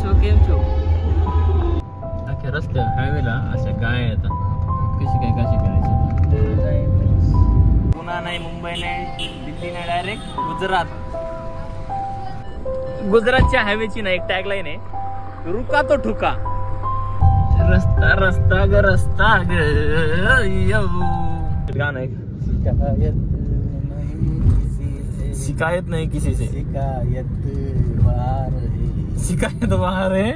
छो अख्या रस्त्या हायवेला अशा गाय येतात. कशी करायची पुन्हा नाही, मुंबई नाही, दिल्ली नाही, डायरेक्ट गुजरात. गुजरातच्या हायवेची ना एक टॅगलाईन आहे, रुका तो ठुका. रस्ता रस्ता ग रस्ता ग गाणं आहे. शिकायत नहीं किसी से, शिकायत बाहर है,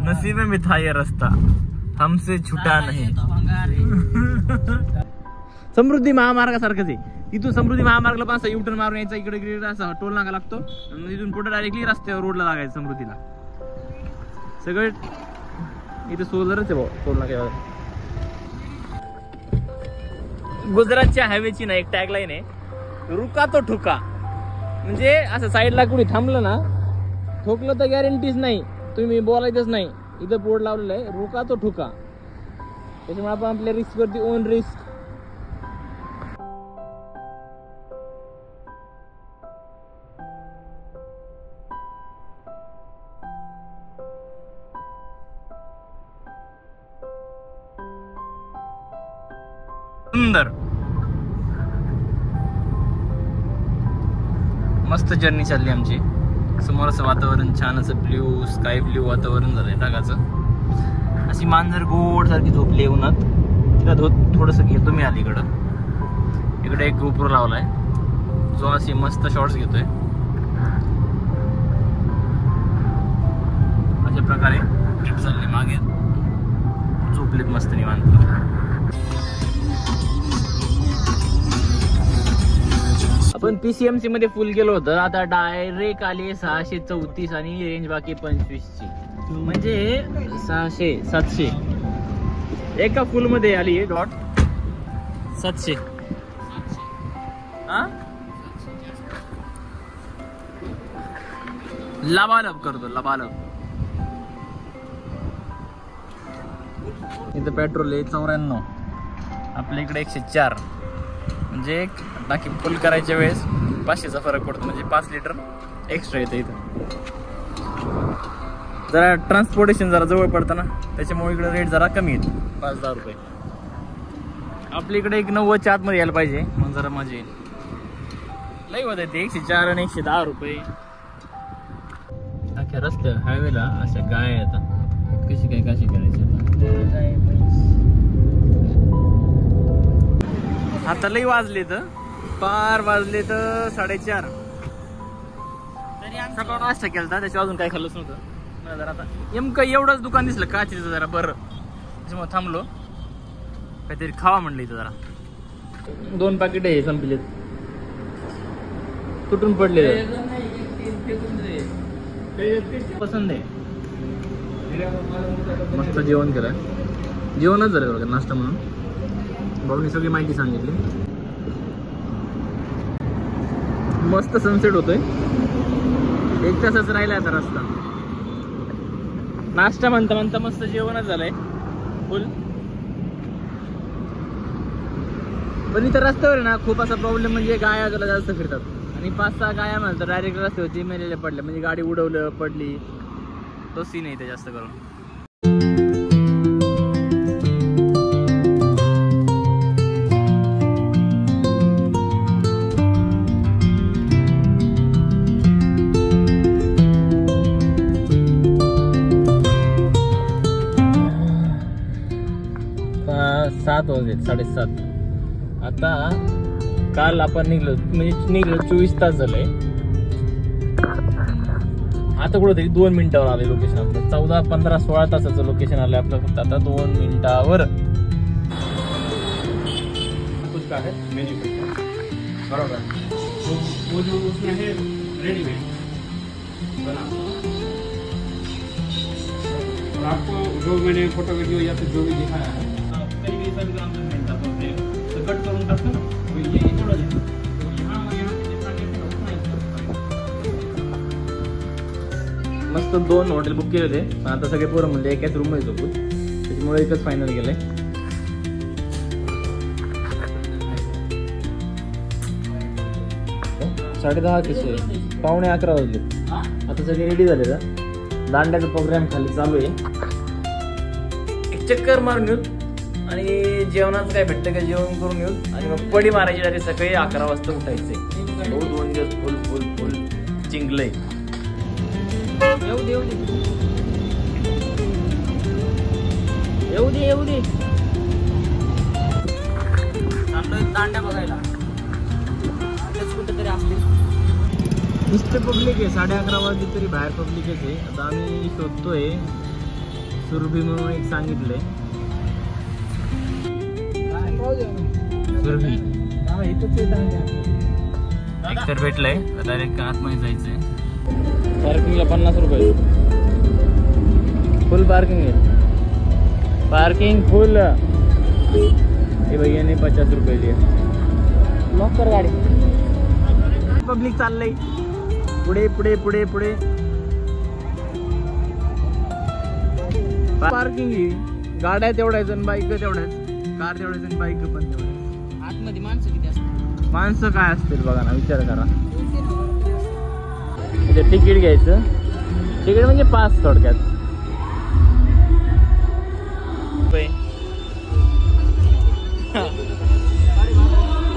नसीब में था ये रास्ता, हमसे छुटा नहीं. समृद्धी महामार्गासारखंच आहे. इथून समृद्धी महामार्गला पण असं युटर्न मारून यायचा, इकडे असा टोल नाका लागतो, इथून पुढे डायरेक्टली रस्त्यावर रोडला लागायचं समृद्धीला. सगळे इथे सोलरच आहे भाऊ टोल नाक्यावर. गुजरातच्या हायवेची ना एक टॅगलाईन आहे, रुका तो ठुका. म्हणजे असं साईडला कुणी थांबलं ना, ठोकलं तर गॅरंटीच नाही, तुम्ही बोलायचंच नाही. इथं बोर्ड लावलेलं आहे, रुका तो ठुका. त्याच्यामुळे आपण आपल्या रिस्क वरती ओन रिस्क. सुंदर मस्त जर्नी चालली आमची. समोर असं वातावरण छान, असं ब्ल्यू स्काय ब्ल्यू वातावरण झालंय ढगाचं. अशी मांजर गोड सारखी झोपली उन्हात. तिला थोडस घेतो मी अलीकडं. इकडे एक गोप्रो लावलाय जो अशी मस्त शॉर्ट्स घेतोय. अशा प्रकारे ट्रिप चालली. मागे झोपलेत मस्त निवांत. आपण PCMC मध्ये फुल गेलो होतं. आता डायरेक्ट आली 634 आणि रेंज बाकी 25 ची. म्हणजे 600-700 एका फुल मध्ये आली आहे. डॉट 700. हा लबालब करतो लबालब. इथं पेट्रोल आहे 94. आपल्या इकडे 104. म्हणजे टाकी फुल करायच्या वेळेस 500चा फरक पडतो. म्हणजे 5 लिटर एक्स्ट्रा येतं इथं. जरा ट्रान्सपोर्टेशन जरा जवळ पडतं ना, त्याच्यामुळे इकडे रेट जरा कमी येतो. 5-10 रुपये. आपल्या इकडे 90च्या आतमध्ये यायला पाहिजे, मग जरा मजा येईल. लई होत आहे ते 104 आणि 110 रुपये. अख्या रस्त्या हायवेला अशा गाय येतात. कशी करायची आता. लई वाजले तर पार वाजले तर 4:30. सकाळ नाश्ता केला, त्याच्या अजून काय खाल्लंच नव्हतं. जरा आता नेमकं एवढंच दुकान दिसलं काचेचं जरा बरं, त्याच्यामुळे थांबलो. काहीतरी खावा म्हणलं इथं. जरा 2 पाकिट आहे संपलेत, तुटून पडले. पसंत आहे. मस्त जेवण केलंय. जेवणच झालं बघा, नाश्ता म्हणून. भाऊनी सगळी माहिती सांगितली. मस्त सनसेट होतोय. 1 तासच राहिला आता रस्ता. नाश्ता म्हणता मस्त जेवणच झालंय फुल. पण इथं रस्त्यावर ना खूप असा प्रॉब्लेम, म्हणजे गाया जरा जास्त फिरतात. आणि 5-6 गाया म्हणतात डायरेक्ट रस्त्यावरती मेलेल्या पडल्या. म्हणजे गाडी उडवलं पडली, तो सीन आहे इथे जास्त करून. सात वाजले, 7:30. आता काल आपण निघलो, म्हणजे निघलो 24 तास झाले. आता कुठं तरी 2 मिनिटावर आले लोकेशन आपलं. 14, 15, 16 तासाचं लोकेशन आलंय आपलं फक्त आता 2 मिनिटावर. कुछ का है मेन्यू बरोबर, वो जो उसमें है रेडीमेड बना. और आपको जो मैंने फोटो वीडियो या फिर जो भी दिखाया है कट करून टाकतो ना, मस्त 2 हॉटेल बुक केले होते. पण आता सगळे पोरं म्हणले एकाच रूम मध्ये झोपू, त्याच्यामुळे एकच फायनल केलंय. 10:30 कसे 11:45 वाजले. आता सगळे रेडी झाले का? दांड्याचा प्रोग्राम खाली चालू आहे. एक चक्कर मारून येऊ आणि जेवणाचं काय भेटतं का जेवण करून येऊ आणि मग पडी मारायची डायरेक्ट सकाळी 11 वाजता उठायचे. 2 दिवस फुल फुल फुल चिंगलंय. येऊ दे येऊ दे येऊ दे येऊ दे. दांड्या बघायला कुठेतरी असते. नुसते पब्लिक आहे. 11:30 वाजले तरी बाहेर पब्लिकच आहे. आता आम्ही शोधतोय सुरभी म्हणून एक सांगितलंय. सुरभी एक तर भेटलंय. डायरेक्ट आतमध्ये जायचंय. पार्किंगला 50 रुपये फुल पार्किंग आहे. पार्किंग फुल. हे भैया ने 50 रुपये लिए. लॉक कर गाडी. पब्लिक चाललंय पुढे पुढे पुढे पुढे. पार्किंग ही गाड्या तेवढ्याच आणि बाईक तेवढ्याच. कार तेवढ्याच आणि बाईक पण तेवढ्याच. आतमध्ये माणसं किती असतात? माणसं काय असतील बघा ना, विचार करा. तिकीट घ्यायचं. तिकीट म्हणजे पास थोडक्यात.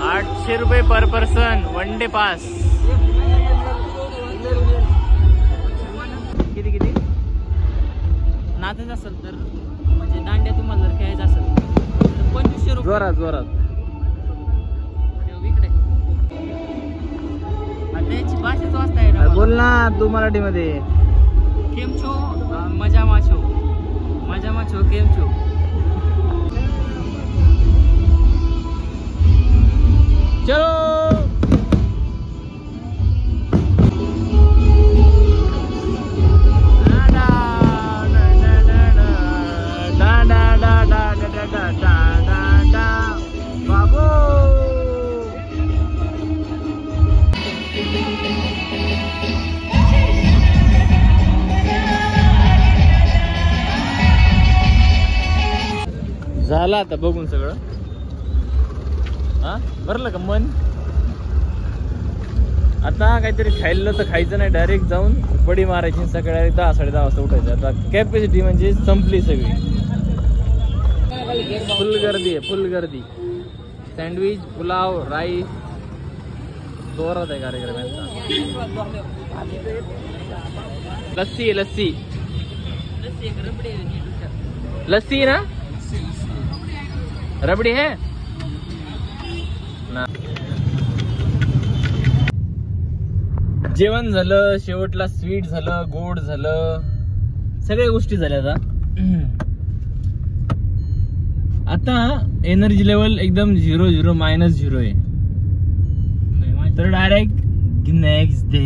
800 रुपये पर पर्सन. 1 day pass. किती किती नाचायचं असेल तर म्हणजे दांड्या तुम्हाला जर खेळायचं असेल तर 2500 रुपये. जोरात जोरात इकडे. त्याची भाषेच वाचता येईल. बोल ना तू मराठीमध्ये. केम छो मजा माछो. मजा माछो केम छो. चलो बाबू. झालं आता बघून सगळं. हा भरलं का मन? आता काहीतरी खायला तर खायचं नाही. डायरेक्ट जाऊन बडी मारायची. सकाळी 10-10:30 वाजता उठायचं. आता कॅपॅसिटी म्हणजे संपली सगळी. फुल गर्दी आहे फुल गर्दी. सँडविच पुलाव राईस जोरात आहे कार्यक्रम यांचा. लस्सी आहे लस्सी. लस्सी ना रबडी है ना. जेवण झालं. शेवटला स्वीट झालं. गोड झालं. सगळ्या गोष्टी झाल्या. आता एनर्जी लेवल एकदम 0 -0 आहे. तर डायरेक्ट नेक्स्ट डे.